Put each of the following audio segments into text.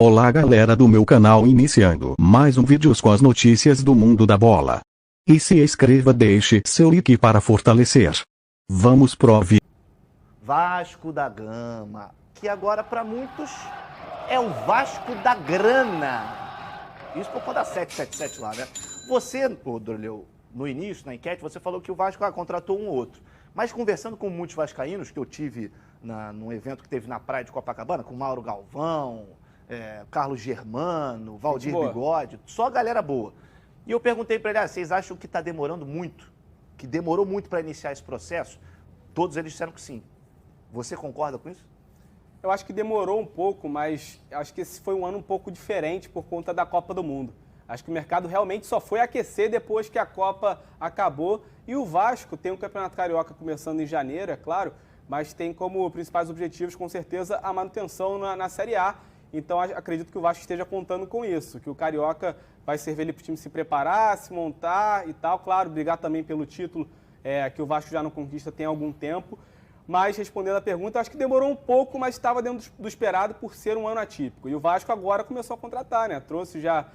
Olá galera do meu canal, iniciando mais um vídeo com as notícias do mundo da bola. E se inscreva, deixe seu like para fortalecer. Vamos pro vídeo. Vasco da Gama, que agora para muitos é o Vasco da Grana. Isso por conta da 777 lá, né? Você, Dorleu, no início, na enquete, você falou que o Vasco contratou um ou outro. Mas conversando com muitos vascaínos, que eu tive num evento que teve na praia de Copacabana, com Mauro Galvão, Carlos Germano, Valdir Bigode, só galera boa. E eu perguntei para ele, vocês acham que está demorando muito? Que demorou muito para iniciar esse processo? Todos eles disseram que sim. Você concorda com isso? Eu acho que demorou um pouco, mas acho que esse foi um ano um pouco diferente por conta da Copa do Mundo. Acho que o mercado realmente só foi aquecer depois que a Copa acabou. E o Vasco tem o Campeonato Carioca começando em janeiro, é claro, mas tem como principais objetivos, com certeza, a manutenção na Série A. Então, acredito que o Vasco esteja contando com isso, que o Carioca vai servir ali para o time se preparar, se montar e tal. Claro, brigar também pelo título, que o Vasco já não conquista tem algum tempo. Mas, respondendo a pergunta, acho que demorou um pouco, mas estava dentro do esperado por ser um ano atípico. E o Vasco agora começou a contratar, né? Trouxe já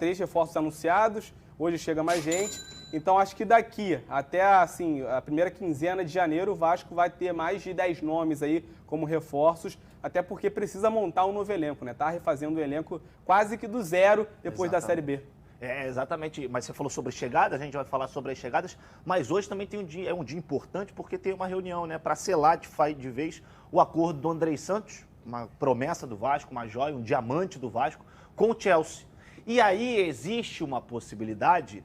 3 reforços anunciados, hoje chega mais gente. Então, acho que daqui até assim, a primeira quinzena de janeiro, o Vasco vai ter mais de 10 nomes aí como reforços, até porque precisa montar um novo elenco, né? Tá refazendo o elenco quase que do zero depois da Série B. Exatamente, mas você falou sobre chegadas, a gente vai falar sobre as chegadas, mas hoje também tem um dia importante porque tem uma reunião, né, para selar de vez o acordo do Andrei Santos, uma promessa do Vasco, uma joia, um diamante do Vasco, com o Chelsea. E aí existe uma possibilidade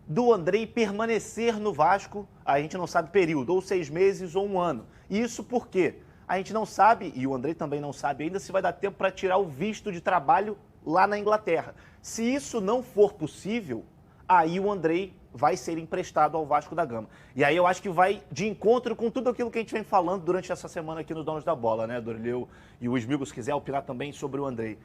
do Andrei permanecer no Vasco, a gente não sabe período, ou 6 meses ou 1 ano. Isso porque a gente não sabe, e o Andrei também não sabe ainda, se vai dar tempo para tirar o visto de trabalho lá na Inglaterra. Se isso não for possível, aí o Andrei vai ser emprestado ao Vasco da Gama. E aí eu acho que vai de encontro com tudo aquilo que a gente vem falando durante essa semana aqui nos Donos da Bola, né, Dorleu e o Smigol, se quiser opinar também sobre o Andrei.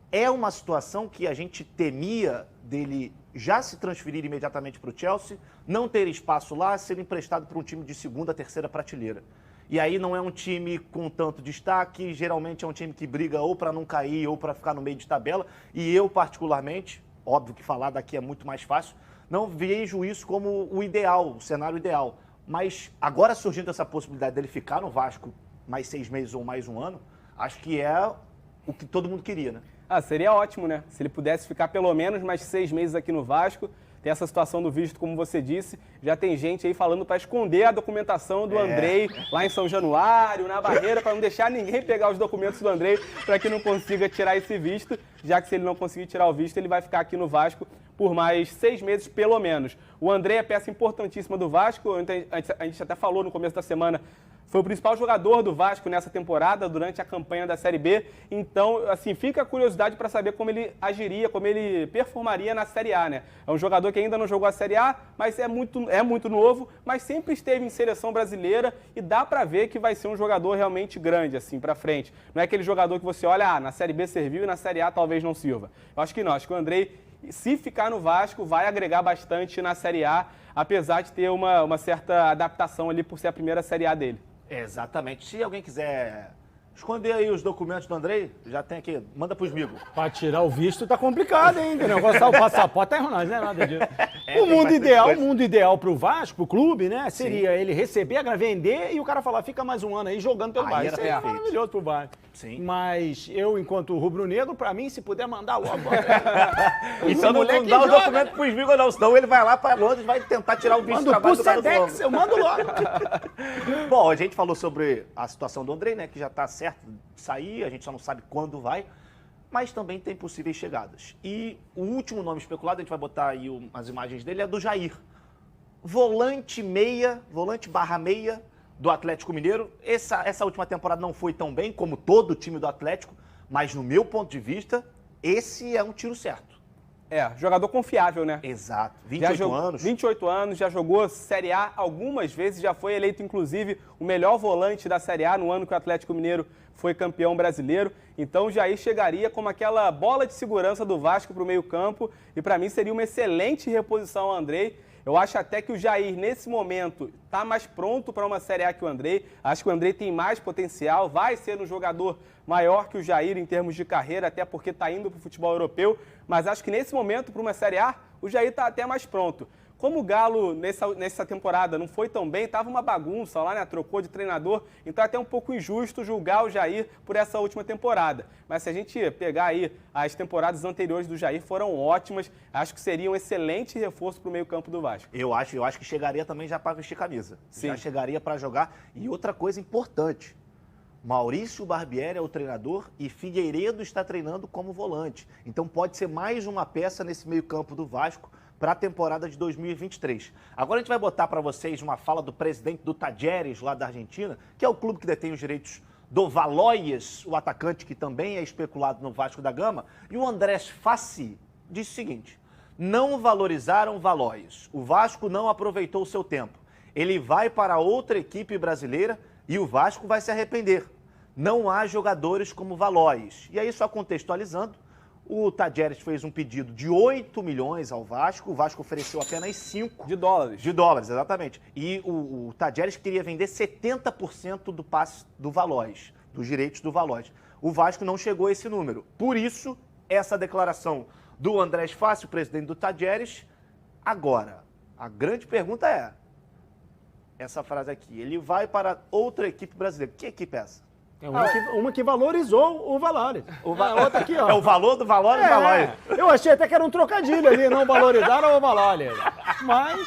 É uma situação que a gente temia dele já se transferir imediatamente para o Chelsea, não ter espaço lá, ser emprestado para um time de segunda, terceira prateleira. E aí não é um time com tanto destaque, geralmente é um time que briga ou para não cair ou para ficar no meio de tabela. E eu, particularmente, óbvio que falar daqui é muito mais fácil, não vejo isso como o ideal, o cenário ideal. Mas agora surgindo essa possibilidade dele ficar no Vasco mais 6 meses ou mais 1 ano, acho que é o que todo mundo queria, né? Seria ótimo, né? Se ele pudesse ficar pelo menos mais 6 meses aqui no Vasco. Tem essa situação do visto, como você disse, já tem gente aí falando para esconder a documentação do Andrei lá em São Januário, na barreira, para não deixar ninguém pegar os documentos do Andrei para que não consiga tirar esse visto, já que se ele não conseguir tirar o visto, ele vai ficar aqui no Vasco por mais 6 meses, pelo menos. O Andrei é peça importantíssima do Vasco, a gente até falou no começo da semana, foi o principal jogador do Vasco nessa temporada, durante a campanha da Série B. Então, assim, fica a curiosidade para saber como ele agiria, como ele performaria na Série A, né? É um jogador que ainda não jogou a Série A, mas é muito novo, mas sempre esteve em seleção brasileira e dá para ver que vai ser um jogador realmente grande, assim, para frente. Não é aquele jogador que você olha, na Série B serviu e na Série A talvez não sirva. Eu acho que não, acho que o Andrei, se ficar no Vasco, vai agregar bastante na Série A, apesar de ter uma certa adaptação ali por ser a primeira Série A dele. Exatamente. Se alguém quiser esconder aí os documentos do Andrei, já tem aqui, manda pro Smigol. Pra tirar o visto tá complicado, hein? O negócio o passaporte tá enrolando, não é nada disso. O mundo ideal pro Vasco, pro clube, né? Seria ele receber a grana, vender e o cara falar, fica mais 1 ano aí jogando pelo Vasco. Isso é maravilhoso pro Vasco. Sim. Mas eu, enquanto rubro-negro, pra mim, se puder mandar logo. Então não dá os documentos pro Smigol, não. Senão ele vai lá pra Londres e vai tentar tirar o visto de trabalho do cara do Flamengo. Eu mando logo. Bom, a gente falou sobre a situação do Andrei, né? Que já tá certo de sair, a gente só não sabe quando vai. Mas também tem possíveis chegadas. E o último nome especulado, a gente vai botar aí as imagens dele, é do Jair. Volante barra meia do Atlético Mineiro. Essa última temporada não foi tão bem como todo o time do Atlético, mas no meu ponto de vista, esse é um tiro certo. Jogador confiável, né? Exato. 28 anos. 28 anos, já jogou Série A algumas vezes, já foi eleito, inclusive, o melhor volante da Série A no ano que o Atlético Mineiro foi campeão brasileiro. Então, o Jair chegaria como aquela bola de segurança do Vasco para o meio-campo e, para mim, seria uma excelente reposição ao Andrei. Eu acho até que o Jair, nesse momento, está mais pronto para uma Série A que o Andrei. Acho que o Andrei tem mais potencial, vai ser um jogador maior que o Jair em termos de carreira, até porque está indo para o futebol europeu. Mas acho que nesse momento, para uma Série A, o Jair está até mais pronto. Como o Galo, nessa temporada, não foi tão bem, estava uma bagunça lá, né? Trocou de treinador, então é até um pouco injusto julgar o Jair por essa última temporada. Mas se a gente pegar aí as temporadas anteriores do Jair, foram ótimas. Acho que seria um excelente reforço para o meio-campo do Vasco. Eu acho que chegaria também já para vestir camisa. Sim. Já chegaria para jogar. E outra coisa importante, Maurício Barbieri é o treinador e Figueiredo está treinando como volante. Então pode ser mais uma peça nesse meio-campo do Vasco para a temporada de 2023. Agora a gente vai botar para vocês uma fala do presidente do Talleres, lá da Argentina, que é o clube que detém os direitos do Valois, o atacante que também é especulado no Vasco da Gama. E o Andrés Fassi disse o seguinte: não valorizaram Valois. O Vasco não aproveitou o seu tempo. Ele vai para outra equipe brasileira e o Vasco vai se arrepender. Não há jogadores como Valois. E aí, só contextualizando, o Talleres fez um pedido de 8 milhões ao Vasco, o Vasco ofereceu apenas 5. De dólares. De dólares, exatamente. E o Talleres queria vender 70% do passe do Valois, dos direitos do Valois. O Vasco não chegou a esse número. Por isso, essa declaração do Andrés Fassi, o presidente do Talleres. Agora, a grande pergunta é, essa frase aqui, ele vai para outra equipe brasileira. Que equipe é essa? É uma que valorizou o Valores. A outra aqui, ó. É o valor do Valores e Valores. Eu achei até que era um trocadilho ali, não valorizaram o Valores. Mas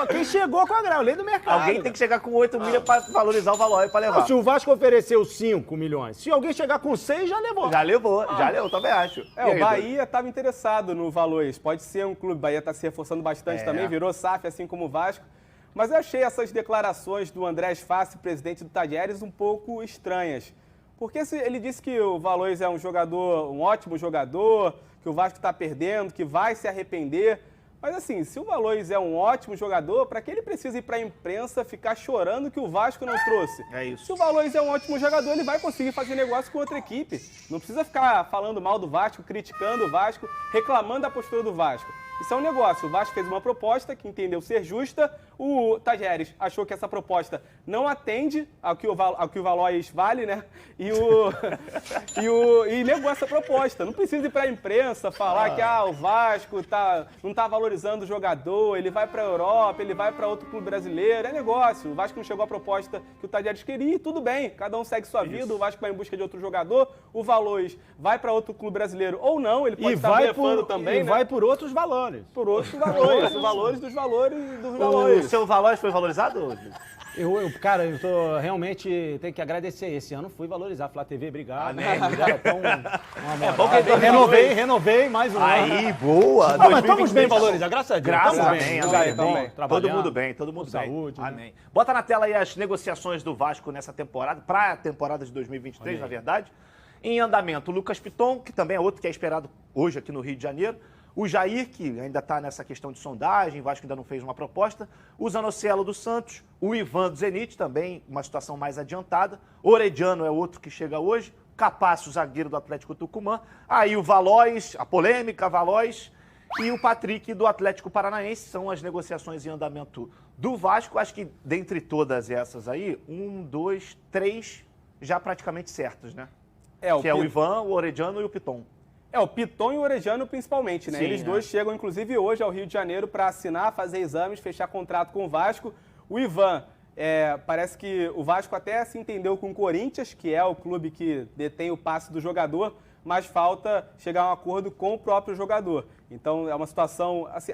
quem chegou com a grana, lei do mercado. Alguém tem que chegar com 8 milhas para valorizar o Valores para levar. Não, se o Vasco ofereceu 5 milhões, se alguém chegar com 6, já levou. Já levou, também acho. O Bahia estava interessado no Valois. Pode ser um clube, o Bahia está se reforçando bastante também, virou SAF, assim como o Vasco. Mas eu achei essas declarações do Andrés Fassi, presidente do Talleres, um pouco estranhas. Porque ele disse que o Valois é um ótimo jogador, que o Vasco está perdendo, que vai se arrepender. Mas assim, se o Valois é um ótimo jogador, para que ele precisa ir para a imprensa ficar chorando que o Vasco não trouxe? É isso. Se o Valois é um ótimo jogador, ele vai conseguir fazer negócio com outra equipe. Não precisa ficar falando mal do Vasco, criticando o Vasco, reclamando da postura do Vasco. Isso é um negócio. O Vasco fez uma proposta que entendeu ser justa. O Talleres achou que essa proposta não atende ao que o Valois vale, né? E negou essa proposta. Não precisa ir para a imprensa falar que o Vasco não está valorizando o jogador, ele vai para a Europa, ele vai para outro clube brasileiro. É negócio. O Vasco não chegou à proposta que o Talleres queria e tudo bem. Cada um segue sua vida. O Vasco vai em busca de outro jogador. O Valois vai para outro clube brasileiro ou não. Ele pode estar blefando também, né? Vai por outros valores. Por outros valores. Os valores dos valores. O seu Valois foi valorizado? Cara, eu tô realmente tenho que agradecer. Esse ano fui valorizar. Flá TV, obrigado. Amém. Renovei mais um ano. Aí, boa. Mas estamos bem valorizados, graças a Deus. Graças a bem. Todo mundo bem. Saúde. Amém. Bota na tela aí as negociações do Vasco nessa temporada, para a temporada de 2023, na verdade. Em andamento, o Lucas Piton, que também é outro que é esperado hoje aqui no Rio de Janeiro. O Jair, que ainda está nessa questão de sondagem, o Vasco ainda não fez uma proposta. O Zanocelo do Santos. O Ivan do Zenit, também uma situação mais adiantada. Orediano é outro que chega hoje. Capasso, zagueiro do Atlético Tucumã. Aí o Valois, a polêmica Valois. E o Patrick do Atlético Paranaense. São as negociações em andamento do Vasco. Acho que dentre todas essas aí, 1, 2, 3 já praticamente certas, né? Que é o Ivan, o Orediano e o Piton. O Piton e o Orediano principalmente, né? Sim, Eles dois chegam, inclusive, hoje ao Rio de Janeiro para assinar, fazer exames, fechar contrato com o Vasco. O Ivan, parece que o Vasco até se entendeu com o Corinthians, que é o clube que detém o passe do jogador, mas falta chegar a um acordo com o próprio jogador. Então, é uma situação, assim,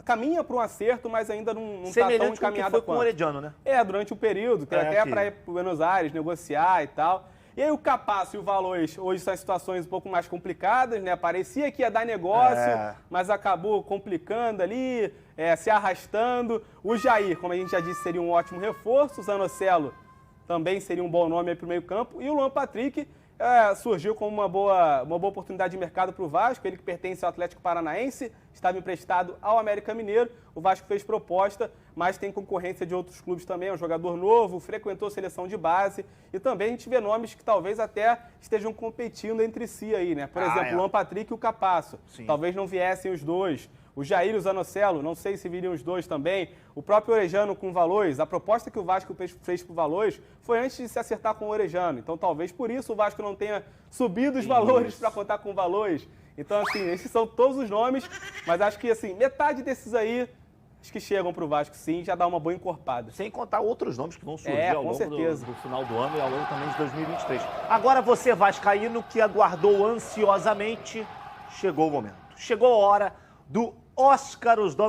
caminha para um acerto, mas ainda não está tão encaminhada quanto. Com o Orediano, né? Durante o período, até para ir para Buenos Aires, negociar e tal. E aí o Capasso e o Valois hoje são situações um pouco mais complicadas, né? Parecia que ia dar negócio, mas acabou complicando ali, se arrastando. O Jair, como a gente já disse, seria um ótimo reforço. O Zanocelo também seria um bom nome para o meio campo. E o Luan Patrick surgiu como uma boa oportunidade de mercado para o Vasco. Ele que pertence ao Atlético Paranaense, estava emprestado ao América Mineiro. O Vasco fez proposta, mas tem concorrência de outros clubes também. É um jogador novo, frequentou seleção de base. E também a gente vê nomes que talvez até estejam competindo entre si aí, né? Por exemplo, o Luan Patrick e o Capasso. Sim. Talvez não viessem os dois. O Jair e o Zanocelo, não sei se viriam os dois também. O próprio Orejano com o Valois. A proposta que o Vasco fez para o Valois foi antes de se acertar com o Orejano. Então talvez por isso o Vasco não tenha subido os valores para contar com o Valois. Então, assim, esses são todos os nomes, mas acho que, assim, metade desses aí, acho que chegam para o Vasco, sim, já dá uma boa encorpada. Sem contar outros nomes que vão surgir ao longo do final do ano e ao longo também de 2023. Agora você, vascaíno, que aguardou ansiosamente, chegou o momento. Chegou a hora do Oscar, os donos